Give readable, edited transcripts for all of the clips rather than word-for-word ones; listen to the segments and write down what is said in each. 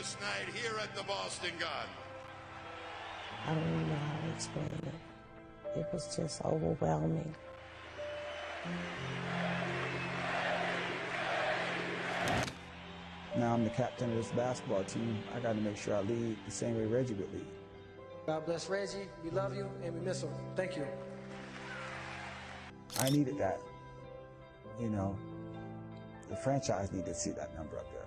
last night here at the Boston Garden. I don't even know how to explain it. It was just overwhelming. Now I'm the captain of this basketball team. I got to make sure I lead the same way Reggie would lead. God bless Reggie. We love you and we miss him. Thank you. I needed that. You know, the franchise needed to see that number up there.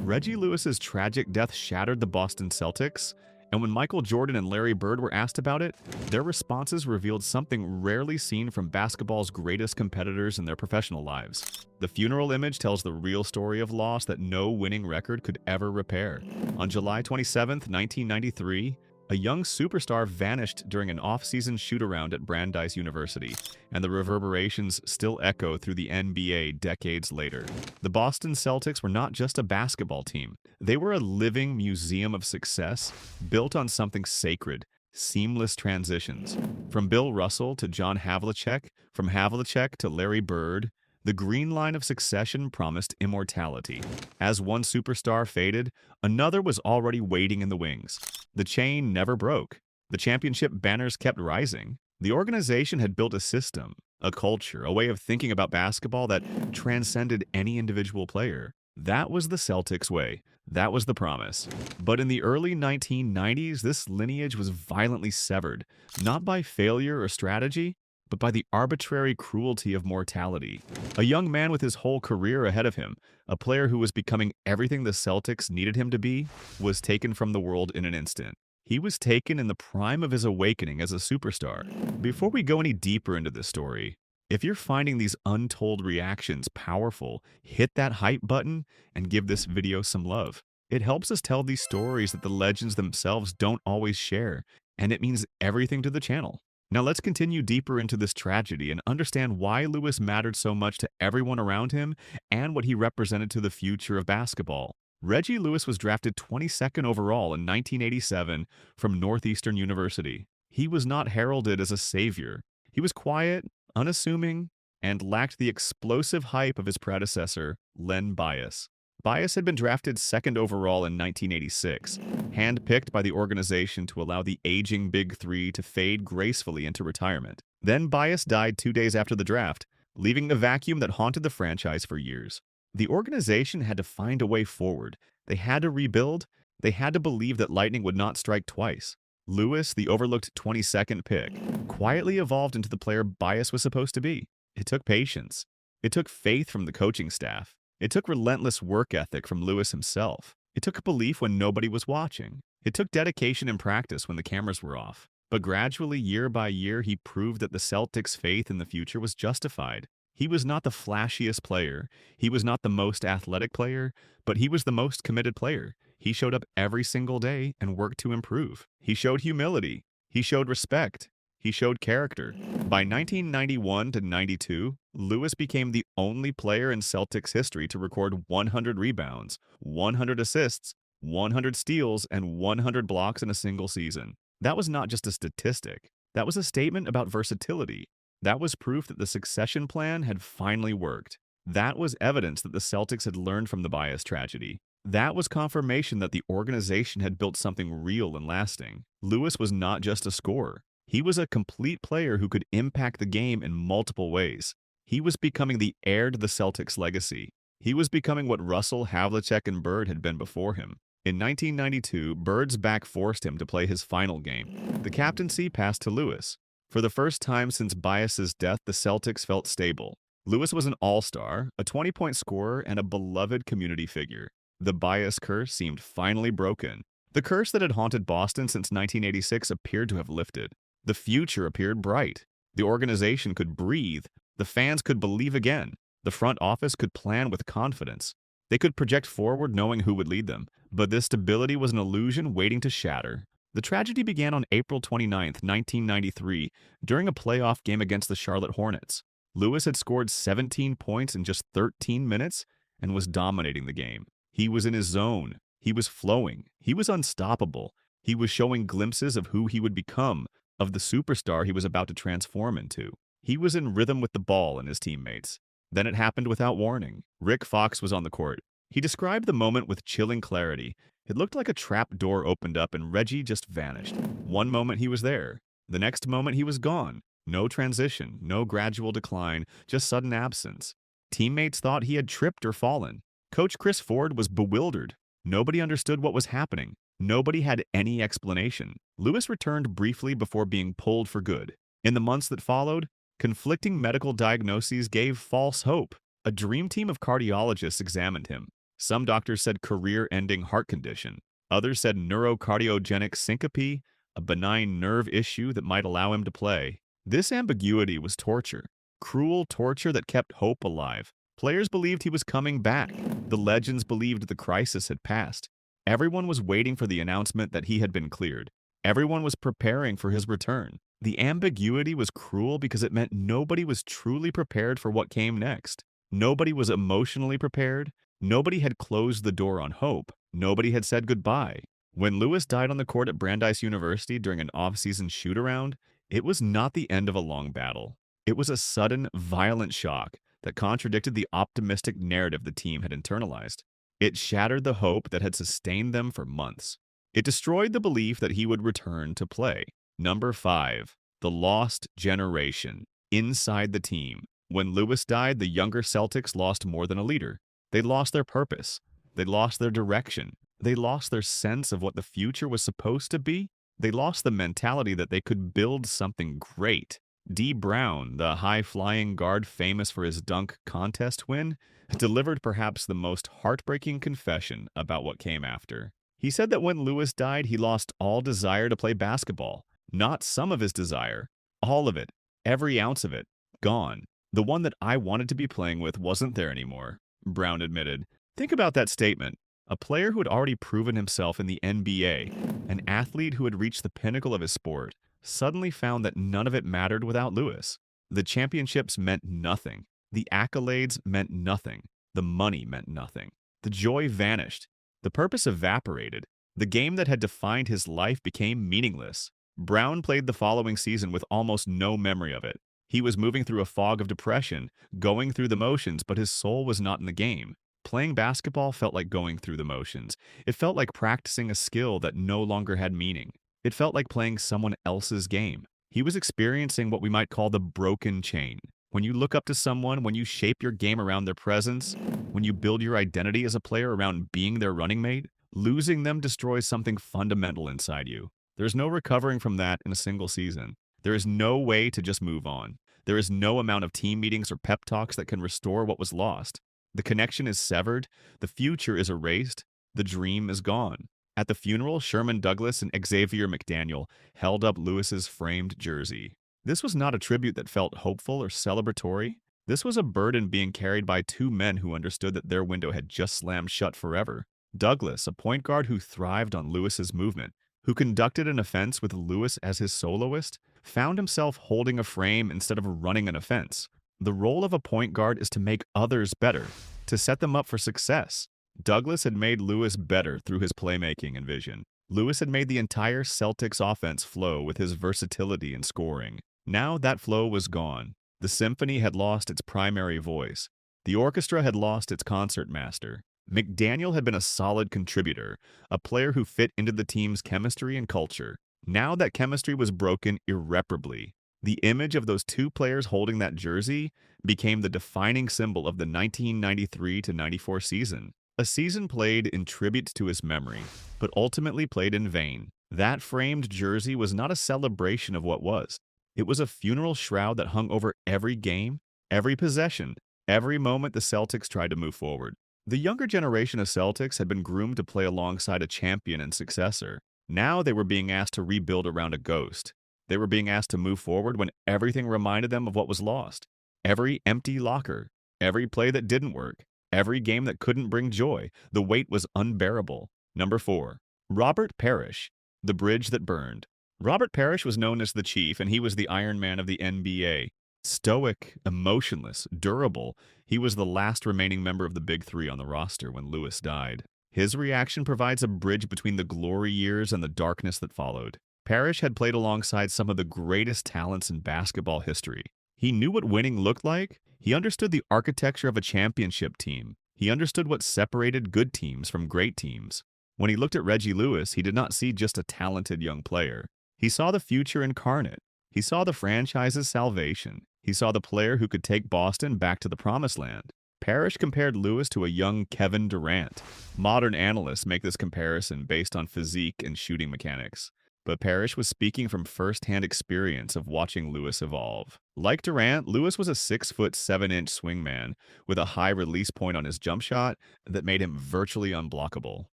Reggie Lewis's tragic death shattered the Boston Celtics, and when Michael Jordan and Larry Bird were asked about it, their responses revealed something rarely seen from basketball's greatest competitors in their professional lives. The funeral image tells the real story of loss that no winning record could ever repair. On July 27, 1993, a young superstar vanished during an off-season shoot-around at Brandeis University, and the reverberations still echo through the NBA decades later. The Boston Celtics were not just a basketball team. They were a living museum of success, built on something sacred: seamless transitions. From Bill Russell to John Havlicek, from Havlicek to Larry Bird, the green line of succession promised immortality. As one superstar faded, another was already waiting in the wings. The chain never broke. The championship banners kept rising. The organization had built a system, a culture, a way of thinking about basketball that transcended any individual player. That was the Celtics way. That was the promise. But in the early 1990s, this lineage was violently severed, not by failure or strategy, but by the arbitrary cruelty of mortality. A young man with his whole career ahead of him, a player who was becoming everything the Celtics needed him to be, was taken from the world in an instant. He was taken in the prime of his awakening as a superstar. Before we go any deeper into this story, if you're finding these untold reactions powerful, hit that hype button and give this video some love. It helps us tell these stories that the legends themselves don't always share, and it means everything to the channel. Now let's continue deeper into this tragedy and understand why Lewis mattered so much to everyone around him and what he represented to the future of basketball. Reggie Lewis was drafted 22nd overall in 1987 from Northeastern University. He was not heralded as a savior. He was quiet, unassuming, and lacked the explosive hype of his predecessor, Len Bias. Bias had been drafted 2nd overall in 1986, handpicked by the organization to allow the aging Big Three to fade gracefully into retirement. Then Bias died 2 days after the draft, leaving a vacuum that haunted the franchise for years. The organization had to find a way forward. They had to rebuild. They had to believe that lightning would not strike twice. Lewis, the overlooked 22nd pick, quietly evolved into the player Bias was supposed to be. It took patience. It took faith from the coaching staff. It took relentless work ethic from Lewis himself. It took belief when nobody was watching. It took dedication and practice when the cameras were off. But gradually, year by year, he proved that the Celtics' faith in the future was justified. He was not the flashiest player. He was not the most athletic player, but he was the most committed player. He showed up every single day and worked to improve. He showed humility. He showed respect. He showed character. By 1991 to 92, Lewis became the only player in Celtics history to record 100 rebounds, 100 assists, 100 steals, and 100 blocks in a single season. That was not just a statistic. That was a statement about versatility. That was proof that the succession plan had finally worked. That was evidence that the Celtics had learned from the Bias tragedy. That was confirmation that the organization had built something real and lasting. Lewis was not just a scorer. He was a complete player who could impact the game in multiple ways. He was becoming the heir to the Celtics' legacy. He was becoming what Russell, Havlicek, and Bird had been before him. In 1992, Bird's back forced him to play his final game. The captaincy passed to Lewis. For the first time since Bias's death, the Celtics felt stable. Lewis was an all-star, a 20-point scorer, and a beloved community figure. The Bias curse seemed finally broken. The curse that had haunted Boston since 1986 appeared to have lifted. The future appeared bright. The organization could breathe. The fans could believe again. The front office could plan with confidence. They could project forward knowing who would lead them. But this stability was an illusion waiting to shatter. The tragedy began on April 29, 1993, during a playoff game against the Charlotte Hornets. Lewis had scored 17 points in just 13 minutes and was dominating the game. He was in his zone. He was flowing. He was unstoppable. He was showing glimpses of who he would become, of the superstar he was about to transform into. He was in rhythm with the ball and his teammates. Then it happened without warning. Rick Fox was on the court. He described the moment with chilling clarity. It looked like a trap door opened up and Reggie just vanished. One moment he was there. The next moment he was gone. No transition, no gradual decline, just sudden absence. Teammates thought he had tripped or fallen. Coach Chris Ford was bewildered. Nobody understood what was happening. Nobody had any explanation. Lewis returned briefly before being pulled for good. In the months that followed, conflicting medical diagnoses gave false hope. A dream team of cardiologists examined him. Some doctors said career-ending heart condition. Others said neurocardiogenic syncope, a benign nerve issue that might allow him to play. This ambiguity was torture. Cruel torture that kept hope alive. Players believed he was coming back. The legends believed the crisis had passed. Everyone was waiting for the announcement that he had been cleared. Everyone was preparing for his return. The ambiguity was cruel because it meant nobody was truly prepared for what came next. Nobody was emotionally prepared. Nobody had closed the door on hope. Nobody had said goodbye. When Lewis died on the court at Brandeis University during an off-season shoot-around, it was not the end of a long battle. It was a sudden, violent shock that contradicted the optimistic narrative the team had internalized. It shattered the hope that had sustained them for months. It destroyed the belief that he would return to play. Number 5. The lost generation. Inside the team. When Lewis died, the younger Celtics lost more than a leader. They lost their purpose. They lost their direction. They lost their sense of what the future was supposed to be. They lost the mentality that they could build something great. D. Brown, the high-flying guard famous for his dunk contest win, delivered perhaps the most heartbreaking confession about what came after. He said that when Lewis died, he lost all desire to play basketball. Not some of his desire. All of it. Every ounce of it. Gone. The one that I wanted to be playing with wasn't there anymore, Brown admitted. Think about that statement. A player who had already proven himself in the NBA, an athlete who had reached the pinnacle of his sport, suddenly found that none of it mattered without Lewis. The championships meant nothing. The accolades meant nothing. The money meant nothing. The joy vanished. The purpose evaporated. The game that had defined his life became meaningless. Brown played the following season with almost no memory of it. He was moving through a fog of depression, going through the motions, but his soul was not in the game. Playing basketball felt like going through the motions. It felt like practicing a skill that no longer had meaning. It felt like playing someone else's game. He was experiencing what we might call the broken chain. When you look up to someone, when you shape your game around their presence, when you build your identity as a player around being their running mate, losing them destroys something fundamental inside you. There's no recovering from that in a single season. There is no way to just move on. There is no amount of team meetings or pep talks that can restore what was lost. The connection is severed. The future is erased. The dream is gone. At the funeral, Sherman Douglas and Xavier McDaniel held up Lewis's framed jersey. This was not a tribute that felt hopeful or celebratory. This was a burden being carried by two men who understood that their window had just slammed shut forever. Douglas, a point guard who thrived on Lewis's movement, who conducted an offense with Lewis as his soloist, found himself holding a frame instead of running an offense. The role of a point guard is to make others better, to set them up for success. Douglas had made Lewis better through his playmaking and vision. Lewis had made the entire Celtics offense flow with his versatility and scoring. Now that flow was gone. The symphony had lost its primary voice. The orchestra had lost its concertmaster. McDaniel had been a solid contributor, a player who fit into the team's chemistry and culture. Now that chemistry was broken irreparably. The image of those two players holding that jersey became the defining symbol of the 1993-94 season. A season played in tribute to his memory, but ultimately played in vain. That framed jersey was not a celebration of what was. It was a funeral shroud that hung over every game, every possession, every moment the Celtics tried to move forward. The younger generation of Celtics had been groomed to play alongside a champion and successor. Now they were being asked to rebuild around a ghost. They were being asked to move forward when everything reminded them of what was lost. Every empty locker, every play that didn't work, every game that couldn't bring joy. The weight was unbearable. Number 4. Robert Parish, the bridge that burned. Robert Parish was known as the Chief, and he was the Iron Man of the NBA. Stoic, emotionless, durable, he was the last remaining member of the Big Three on the roster when Lewis died. His reaction provides a bridge between the glory years and the darkness that followed. Parish had played alongside some of the greatest talents in basketball history. He knew what winning looked like. He understood the architecture of a championship team. He understood what separated good teams from great teams. When he looked at Reggie Lewis, he did not see just a talented young player. He saw the future incarnate. He saw the franchise's salvation. He saw the player who could take Boston back to the promised land. Parish compared Lewis to a young Kevin Durant. Modern analysts make this comparison based on physique and shooting mechanics. But Parish was speaking from first-hand experience of watching Lewis evolve. Like Durant, Lewis was a 6'7" swingman with a high release point on his jump shot that made him virtually unblockable.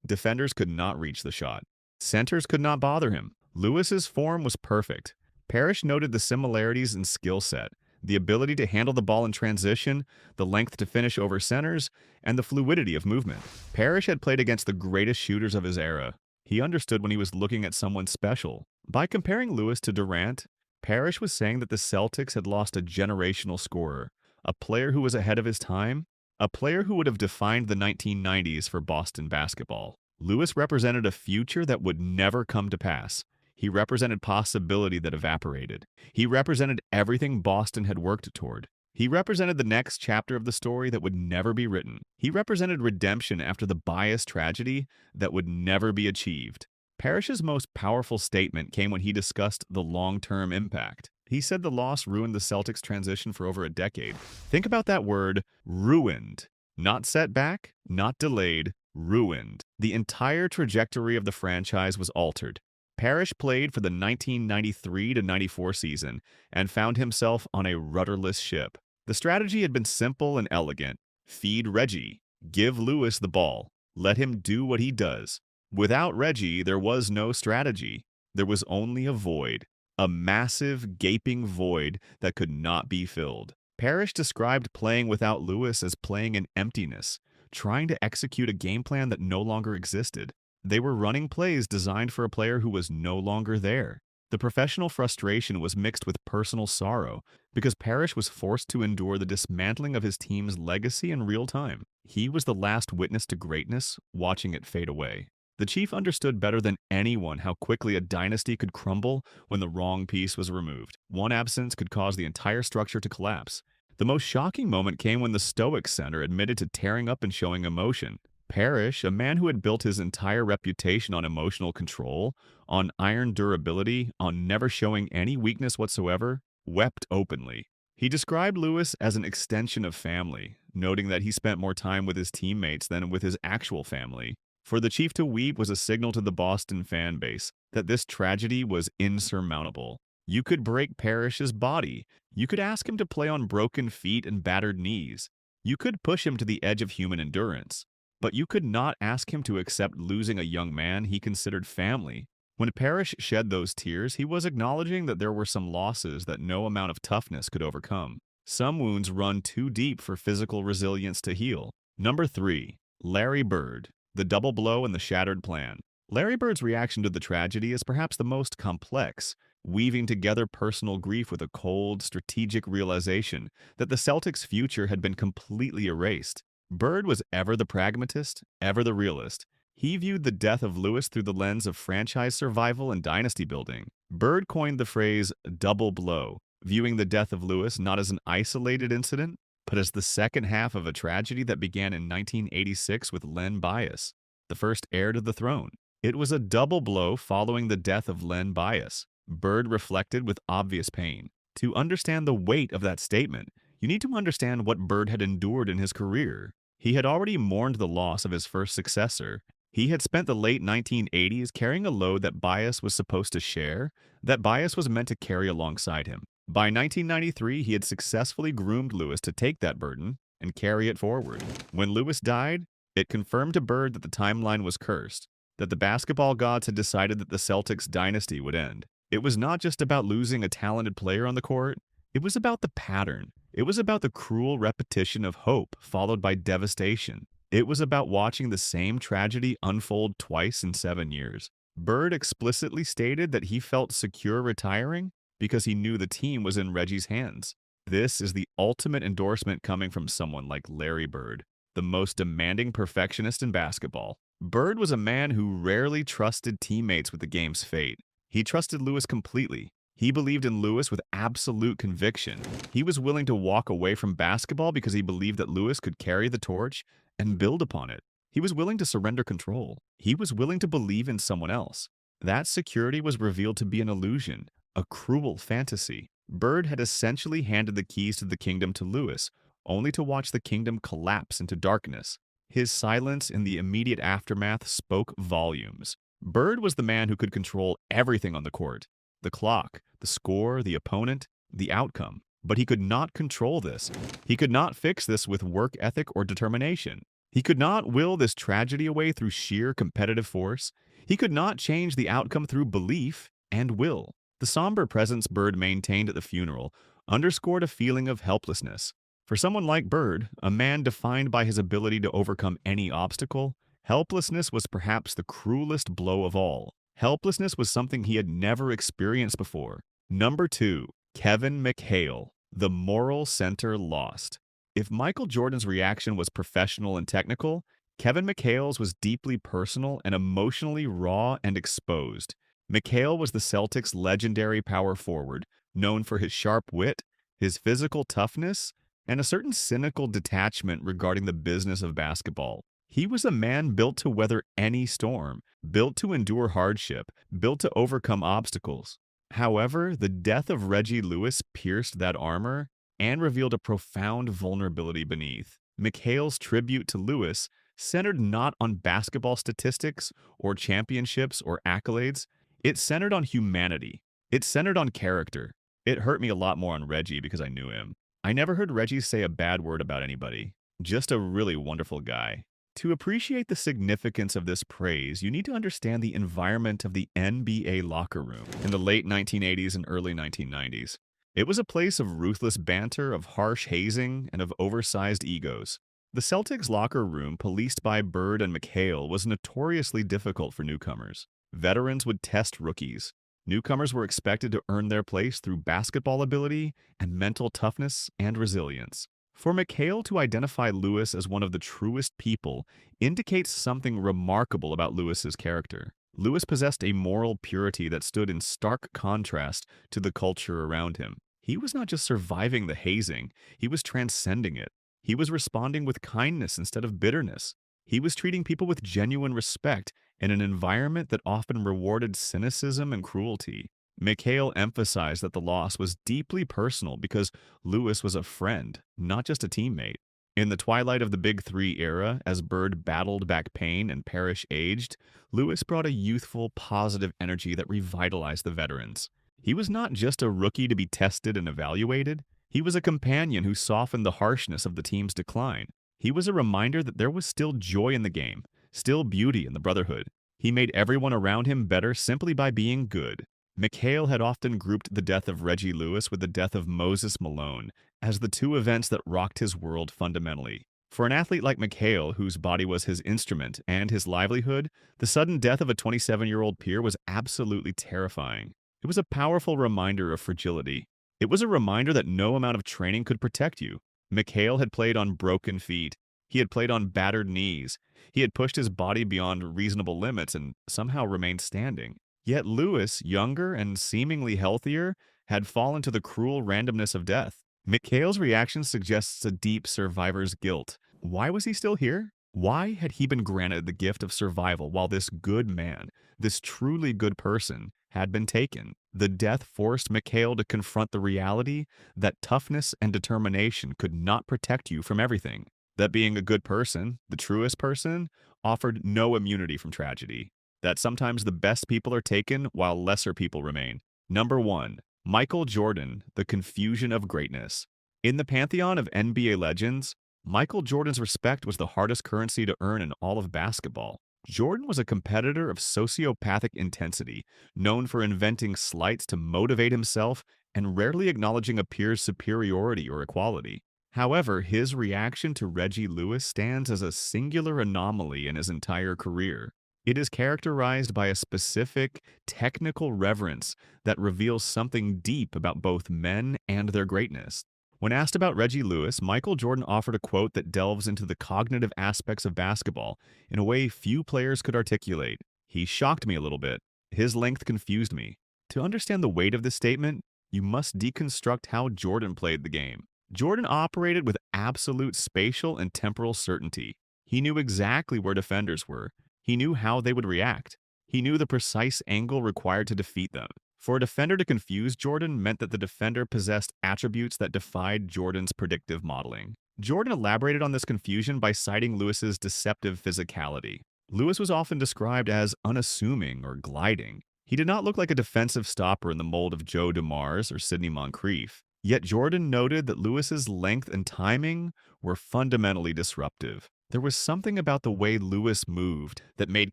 Defenders could not reach the shot. Centers could not bother him. Lewis's form was perfect. Parish noted the similarities in skill set, the ability to handle the ball in transition, the length to finish over centers, and the fluidity of movement. Parish had played against the greatest shooters of his era. He understood when he was looking at someone special. By comparing Lewis to Durant, Parish was saying that the Celtics had lost a generational scorer, a player who was ahead of his time, a player who would have defined the 1990s for Boston basketball. Lewis represented a future that would never come to pass. He represented possibility that evaporated. He represented everything Boston had worked toward. He represented the next chapter of the story that would never be written. He represented redemption after the biased tragedy that would never be achieved. Parish's most powerful statement came when he discussed the long-term impact. He said the loss ruined the Celtics' transition for over a decade. Think about that word, ruined. Not set back, not delayed, ruined. The entire trajectory of the franchise was altered. Parish played for the 1993-94 season and found himself on a rudderless ship. The strategy had been simple and elegant. Feed Reggie. Give Lewis the ball. Let him do what he does. Without Reggie, there was no strategy. There was only a void. A massive, gaping void that could not be filled. Parish described playing without Lewis as playing in emptiness, trying to execute a game plan that no longer existed. They were running plays designed for a player who was no longer there. The professional frustration was mixed with personal sorrow because Parish was forced to endure the dismantling of his team's legacy in real time. He was the last witness to greatness, watching it fade away. The Chief understood better than anyone how quickly a dynasty could crumble when the wrong piece was removed. One absence could cause the entire structure to collapse. The most shocking moment came when the Stoic Center admitted to tearing up and showing emotion. Parish, a man who had built his entire reputation on emotional control, on iron durability, on never showing any weakness whatsoever, wept openly. He described Lewis as an extension of family, noting that he spent more time with his teammates than with his actual family. For the Chief to weep was a signal to the Boston fan base that this tragedy was insurmountable. You could break Parish's body. You could ask him to play on broken feet and battered knees. You could push him to the edge of human endurance. But you could not ask him to accept losing a young man he considered family. When Parish shed those tears, he was acknowledging that there were some losses that no amount of toughness could overcome. Some wounds run too deep for physical resilience to heal. Number 3. Larry Bird. The double blow and the shattered plan. Larry Bird's reaction to the tragedy is perhaps the most complex, weaving together personal grief with a cold, strategic realization that the Celtics' future had been completely erased. Bird was ever the pragmatist, ever the realist. He viewed the death of Lewis through the lens of franchise survival and dynasty building. Bird coined the phrase double blow, viewing the death of Lewis not as an isolated incident, but as the second half of a tragedy that began in 1986 with Len Bias, the first heir to the throne. It was a double blow following the death of Len Bias. Bird reflected with obvious pain. To understand the weight of that statement, you need to understand what Bird had endured in his career. He had already mourned the loss of his first successor. He had spent the late 1980s carrying a load that Bias was supposed to share, that Bias was meant to carry alongside him. By 1993, he had successfully groomed Lewis to take that burden and carry it forward. When Lewis died, it confirmed to Bird that the timeline was cursed, that the basketball gods had decided that the Celtics dynasty would end. It was not just about losing a talented player on the court. It was about the pattern. It was about the cruel repetition of hope followed by devastation. It was about watching the same tragedy unfold twice in 7 years. Bird explicitly stated that he felt secure retiring because he knew the team was in Reggie's hands. This is the ultimate endorsement coming from someone like Larry Bird, the most demanding perfectionist in basketball. Bird was a man who rarely trusted teammates with the game's fate. He trusted Lewis completely. He believed in Lewis with absolute conviction. He was willing to walk away from basketball because he believed that Lewis could carry the torch and build upon it. He was willing to surrender control. He was willing to believe in someone else. That security was revealed to be an illusion, a cruel fantasy. Bird had essentially handed the keys to the kingdom to Lewis, only to watch the kingdom collapse into darkness. His silence in the immediate aftermath spoke volumes. Bird was the man who could control everything on the court: the clock, the score, the opponent, the outcome. But he could not control this. He could not fix this with work ethic or determination. He could not will this tragedy away through sheer competitive force. He could not change the outcome through belief and will. The somber presence Bird maintained at the funeral underscored a feeling of helplessness. For someone like Bird, a man defined by his ability to overcome any obstacle, helplessness was perhaps the cruelest blow of all. Helplessness was something he had never experienced before. Number 2, Kevin McHale, the moral center lost. If Michael Jordan's reaction was professional and technical, Kevin McHale's was deeply personal and emotionally raw and exposed. McHale was the Celtics' legendary power forward, known for his sharp wit, his physical toughness, and a certain cynical detachment regarding the business of basketball. He was a man built to weather any storm, built to endure hardship, built to overcome obstacles. However, the death of Reggie Lewis pierced that armor and revealed a profound vulnerability beneath. McHale's tribute to Lewis centered not on basketball statistics or championships or accolades. It centered on humanity. It centered on character. It hurt me a lot more on Reggie because I knew him. I never heard Reggie say a bad word about anybody. Just a really wonderful guy. To appreciate the significance of this praise, you need to understand the environment of the NBA locker room in the late 1980s and early 1990s. It was a place of ruthless banter, of harsh hazing, and of oversized egos. The Celtics locker room, policed by Bird and McHale, was notoriously difficult for newcomers. Veterans would test rookies. Newcomers were expected to earn their place through basketball ability and mental toughness and resilience. For McHale to identify Lewis as one of the truest people indicates something remarkable about Lewis's character. Lewis possessed a moral purity that stood in stark contrast to the culture around him. He was not just surviving the hazing, he was transcending it. He was responding with kindness instead of bitterness. He was treating people with genuine respect in an environment that often rewarded cynicism and cruelty. McHale emphasized that the loss was deeply personal because Lewis was a friend, not just a teammate. In the twilight of the Big Three era, as Bird battled back pain and Parish aged, Lewis brought a youthful, positive energy that revitalized the veterans. He was not just a rookie to be tested and evaluated. He was a companion who softened the harshness of the team's decline. He was a reminder that there was still joy in the game, still beauty in the brotherhood. He made everyone around him better simply by being good. McHale had often grouped the death of Reggie Lewis with the death of Moses Malone as the two events that rocked his world fundamentally. For an athlete like McHale, whose body was his instrument and his livelihood, the sudden death of a 27-year-old peer was absolutely terrifying. It was a powerful reminder of fragility. It was a reminder that no amount of training could protect you. McHale had played on broken feet. He had played on battered knees. He had pushed his body beyond reasonable limits and somehow remained standing. Yet Lewis, younger and seemingly healthier, had fallen to the cruel randomness of death. McHale's reaction suggests a deep survivor's guilt. Why was he still here? Why had he been granted the gift of survival while this good man, this truly good person, had been taken? The death forced McHale to confront the reality that toughness and determination could not protect you from everything. That being a good person, the truest person, offered no immunity from tragedy. That sometimes the best people are taken while lesser people remain. Number 1. Michael Jordan, the confusion of greatness. In the pantheon of NBA legends, Michael Jordan's respect was the hardest currency to earn in all of basketball. Jordan was a competitor of sociopathic intensity, known for inventing slights to motivate himself and rarely acknowledging a peer's superiority or equality. However, his reaction to Reggie Lewis stands as a singular anomaly in his entire career. It is characterized by a specific, technical reverence that reveals something deep about both men and their greatness. When asked about Reggie Lewis, Michael Jordan offered a quote that delves into the cognitive aspects of basketball in a way few players could articulate. He shocked me a little bit. His length confused me. To understand the weight of this statement, you must deconstruct how Jordan played the game. Jordan operated with absolute spatial and temporal certainty. He knew exactly where defenders were. He knew how they would react. He knew the precise angle required to defeat them. For a defender to confuse Jordan meant that the defender possessed attributes that defied Jordan's predictive modeling. Jordan elaborated on this confusion by citing Lewis's deceptive physicality. Lewis was often described as unassuming or gliding. He did not look like a defensive stopper in the mold of Joe DeMars or Sidney Moncrief. Yet Jordan noted that Lewis's length and timing were fundamentally disruptive. There was something about the way Lewis moved that made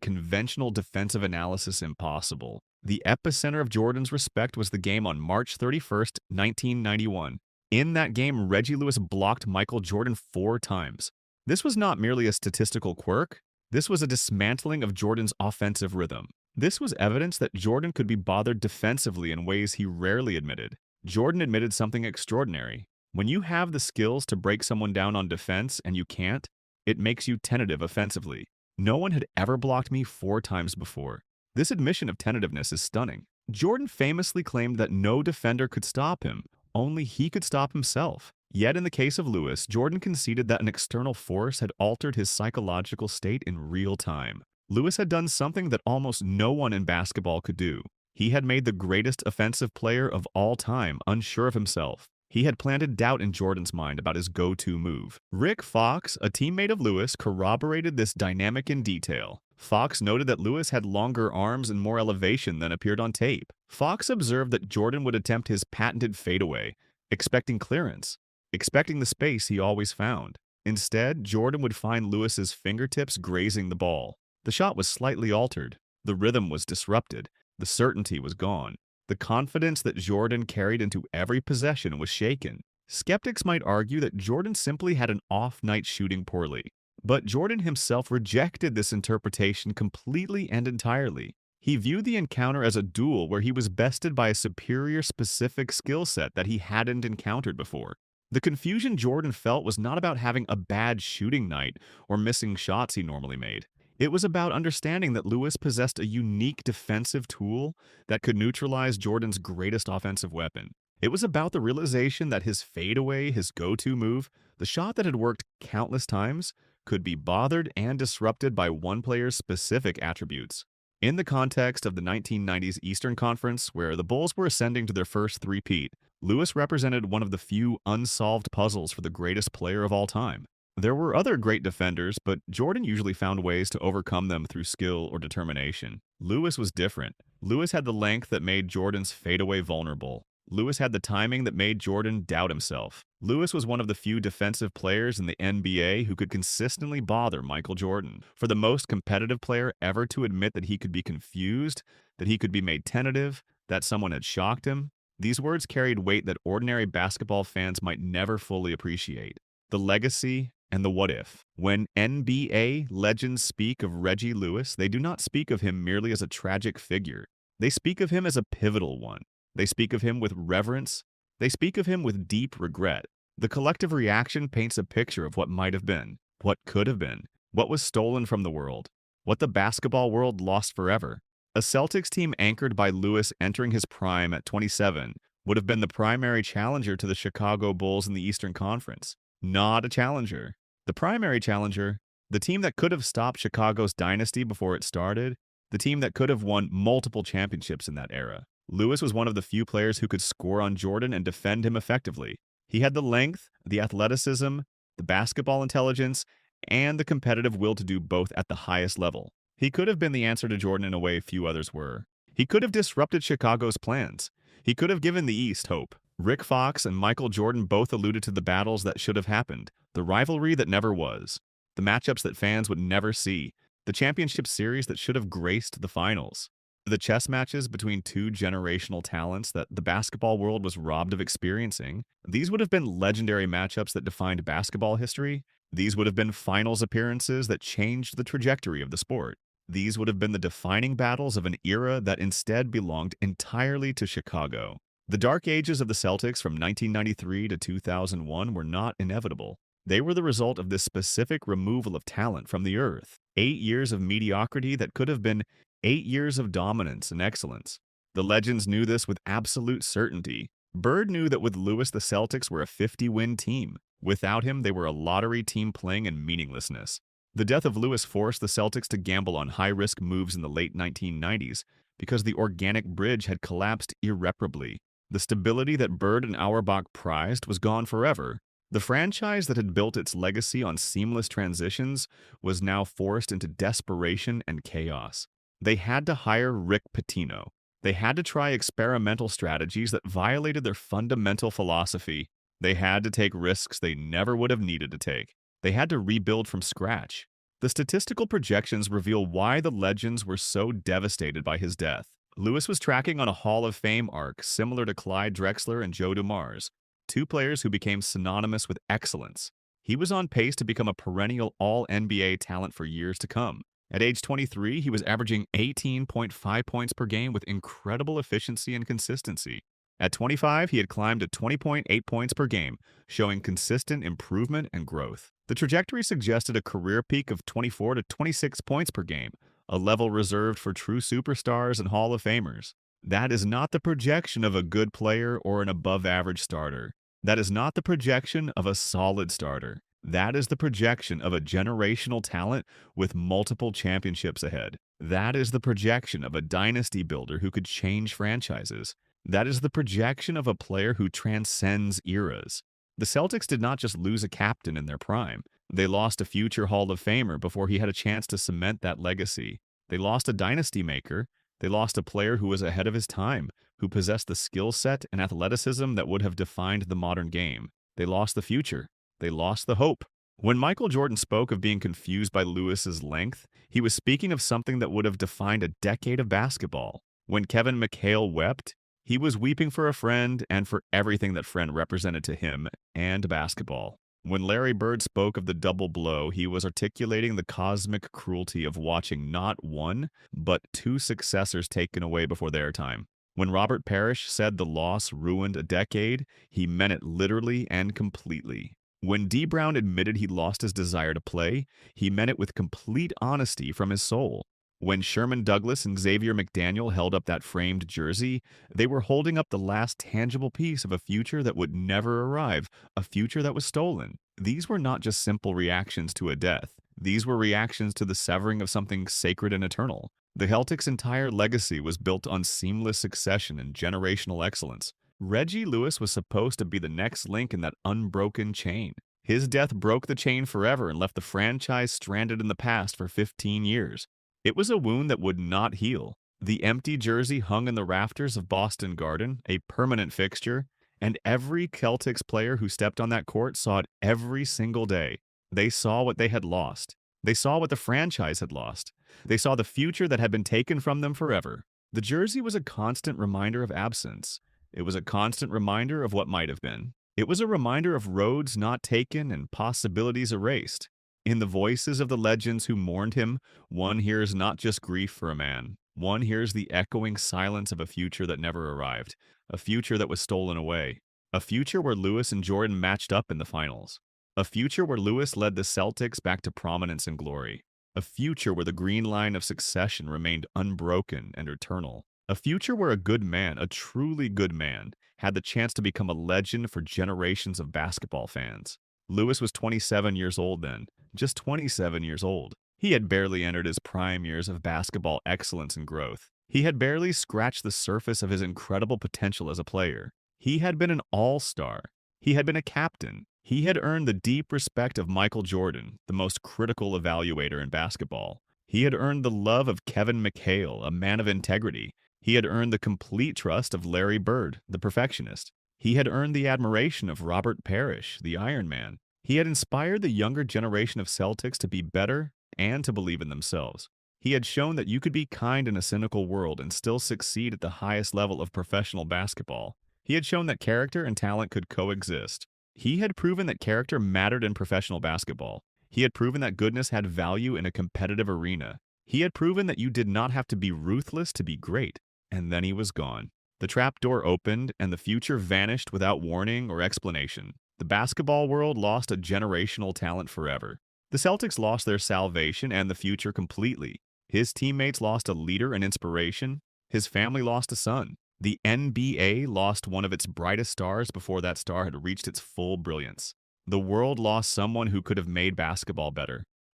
conventional defensive analysis impossible. The epicenter of Jordan's respect was the game on March 31st, 1991. In that game, Reggie Lewis blocked Michael Jordan 4 times. This was not merely a statistical quirk. This was a dismantling of Jordan's offensive rhythm. This was evidence that Jordan could be bothered defensively in ways he rarely admitted. Jordan admitted something extraordinary. When you have the skills to break someone down on defense and you can't, it makes you tentative offensively. No one had ever blocked me 4 times before. This admission of tentativeness is stunning. Jordan famously claimed that no defender could stop him, only he could stop himself. Yet in the case of Lewis, Jordan conceded that an external force had altered his psychological state in real time. Lewis had done something that almost no one in basketball could do. He had made the greatest offensive player of all time unsure of himself. He had planted doubt in Jordan's mind about his go-to move. Rick Fox, a teammate of Lewis, corroborated this dynamic in detail. Fox noted that Lewis had longer arms and more elevation than appeared on tape. Fox observed that Jordan would attempt his patented fadeaway, expecting clearance, expecting the space he always found. Instead, Jordan would find Lewis's fingertips grazing the ball. The shot was slightly altered. The rhythm was disrupted. The certainty was gone. The confidence that Jordan carried into every possession was shaken. Skeptics might argue that Jordan simply had an off night shooting poorly. But Jordan himself rejected this interpretation completely and entirely. He viewed the encounter as a duel where he was bested by a superior specific skill set that he hadn't encountered before. The confusion Jordan felt was not about having a bad shooting night or missing shots he normally made. It was about understanding that Lewis possessed a unique defensive tool that could neutralize Jordan's greatest offensive weapon. It was about the realization that his fadeaway, his go-to move, the shot that had worked countless times, could be bothered and disrupted by one player's specific attributes. In the context of the 1990s Eastern Conference, where the Bulls were ascending to their first three-peat, Lewis represented one of the few unsolved puzzles for the greatest player of all time. There were other great defenders, but Jordan usually found ways to overcome them through skill or determination. Lewis was different. Lewis had the length that made Jordan's fadeaway vulnerable. Lewis had the timing that made Jordan doubt himself. Lewis was one of the few defensive players in the NBA who could consistently bother Michael Jordan. For the most competitive player ever to admit that he could be confused, that he could be made tentative, that someone had shocked him, these words carried weight that ordinary basketball fans might never fully appreciate. The legacy and the what if. When NBA legends speak of Reggie Lewis, they do not speak of him merely as a tragic figure. They speak of him as a pivotal one. They speak of him with reverence. They speak of him with deep regret. The collective reaction paints a picture of what might have been, what could have been, what was stolen from the world, what the basketball world lost forever. A Celtics team anchored by Lewis entering his prime at 27 would have been the primary challenger to the Chicago Bulls in the Eastern Conference. Not a challenger. The primary challenger, the team that could have stopped Chicago's dynasty before it started, the team that could have won multiple championships in that era. Lewis was one of the few players who could score on Jordan and defend him effectively. He had the length, the athleticism, the basketball intelligence, and the competitive will to do both at the highest level. He could have been the answer to Jordan in a way few others were. He could have disrupted Chicago's plans. He could have given the East hope. Rick Fox and Michael Jordan both alluded to the battles that should have happened, the rivalry that never was, the matchups that fans would never see, the championship series that should have graced the finals, the chess matches between two generational talents that the basketball world was robbed of experiencing. These would have been legendary matchups that defined basketball history. These would have been finals appearances that changed the trajectory of the sport. These would have been the defining battles of an era that instead belonged entirely to Chicago. The dark ages of the Celtics from 1993 to 2001 were not inevitable. They were the result of this specific removal of talent from the earth. 8 years of mediocrity that could have been 8 years of dominance and excellence. The legends knew this with absolute certainty. Bird knew that with Lewis, the Celtics were a 50-win team. Without him, they were a lottery team playing in meaninglessness. The death of Lewis forced the Celtics to gamble on high-risk moves in the late 1990s because the organic bridge had collapsed irreparably. The stability that Bird and Auerbach prized was gone forever. The franchise that had built its legacy on seamless transitions was now forced into desperation and chaos. They had to hire Rick Pitino. They had to try experimental strategies that violated their fundamental philosophy. They had to take risks they never would have needed to take. They had to rebuild from scratch. The statistical projections reveal why the legends were so devastated by his death. Lewis was tracking on a Hall of Fame arc similar to Clyde Drexler and Joe Dumars, two players who became synonymous with excellence. He was on pace to become a perennial All-NBA talent for years to come. At age 23, he was averaging 18.5 points per game with incredible efficiency and consistency. At 25, he had climbed to 20.8 points per game, showing consistent improvement and growth. The trajectory suggested a career peak of 24 to 26 points per game, a level reserved for true superstars and Hall of Famers. That is not the projection of a good player or an above-average starter. That is not the projection of a solid starter. That is the projection of a generational talent with multiple championships ahead. That is the projection of a dynasty builder who could change franchises. That is the projection of a player who transcends eras. The Celtics did not just lose a captain in their prime. They lost a future Hall of Famer before he had a chance to cement that legacy. They lost a dynasty maker. They lost a player who was ahead of his time, who possessed the skill set and athleticism that would have defined the modern game. They lost the future. They lost the hope. When Michael Jordan spoke of being confused by Lewis's length, he was speaking of something that would have defined a decade of basketball. When Kevin McHale wept, he was weeping for a friend and for everything that friend represented to him and basketball. When Larry Bird spoke of the double blow, he was articulating the cosmic cruelty of watching not one, but two successors taken away before their time. When Robert Parish said the loss ruined a decade, he meant it literally and completely. When D. Brown admitted he lost his desire to play, he meant it with complete honesty from his soul. When Sherman Douglas and Xavier McDaniel held up that framed jersey, they were holding up the last tangible piece of a future that would never arrive, a future that was stolen. These were not just simple reactions to a death. These were reactions to the severing of something sacred and eternal. The Celtics' entire legacy was built on seamless succession and generational excellence. Reggie Lewis was supposed to be the next link in that unbroken chain. His death broke the chain forever and left the franchise stranded in the past for 15 years. It was a wound that would not heal. The empty jersey hung in the rafters of Boston Garden, a permanent fixture, and every Celtics player who stepped on that court saw it every single day. They saw what they had lost. They saw what the franchise had lost. They saw the future that had been taken from them forever. The jersey was a constant reminder of absence. It was a constant reminder of what might have been. It was a reminder of roads not taken and possibilities erased. In the voices of the legends who mourned him, one hears not just grief for a man. One hears the echoing silence of a future that never arrived, a future that was stolen away, a future where Lewis and Jordan matched up in the finals, a future where Lewis led the Celtics back to prominence and glory, a future where the green line of succession remained unbroken and eternal, a future where a good man, a truly good man, had the chance to become a legend for generations of basketball fans. Lewis was 27 years old then, just 27 years old. He had barely entered his prime years of basketball excellence and growth. He had barely scratched the surface of his incredible potential as a player. He had been an all-star. He had been a captain. He had earned the deep respect of Michael Jordan, the most critical evaluator in basketball. He had earned the love of Kevin McHale, a man of integrity. He had earned the complete trust of Larry Bird, the perfectionist. He had earned the admiration of Robert Parish, the Iron Man. He had inspired the younger generation of Celtics to be better and to believe in themselves. He had shown that you could be kind in a cynical world and still succeed at the highest level of professional basketball. He had shown that character and talent could coexist. He had proven that character mattered in professional basketball. He had proven that goodness had value in a competitive arena. He had proven that you did not have to be ruthless to be great. And then he was gone. The trapdoor opened, and the future vanished without warning or explanation. The basketball world lost a generational talent forever. The Celtics lost their salvation and the future completely. His teammates lost a leader and inspiration. His family lost a son. The NBA lost one of its brightest stars before that star had reached its full brilliance. The world lost someone who could have made basketball better.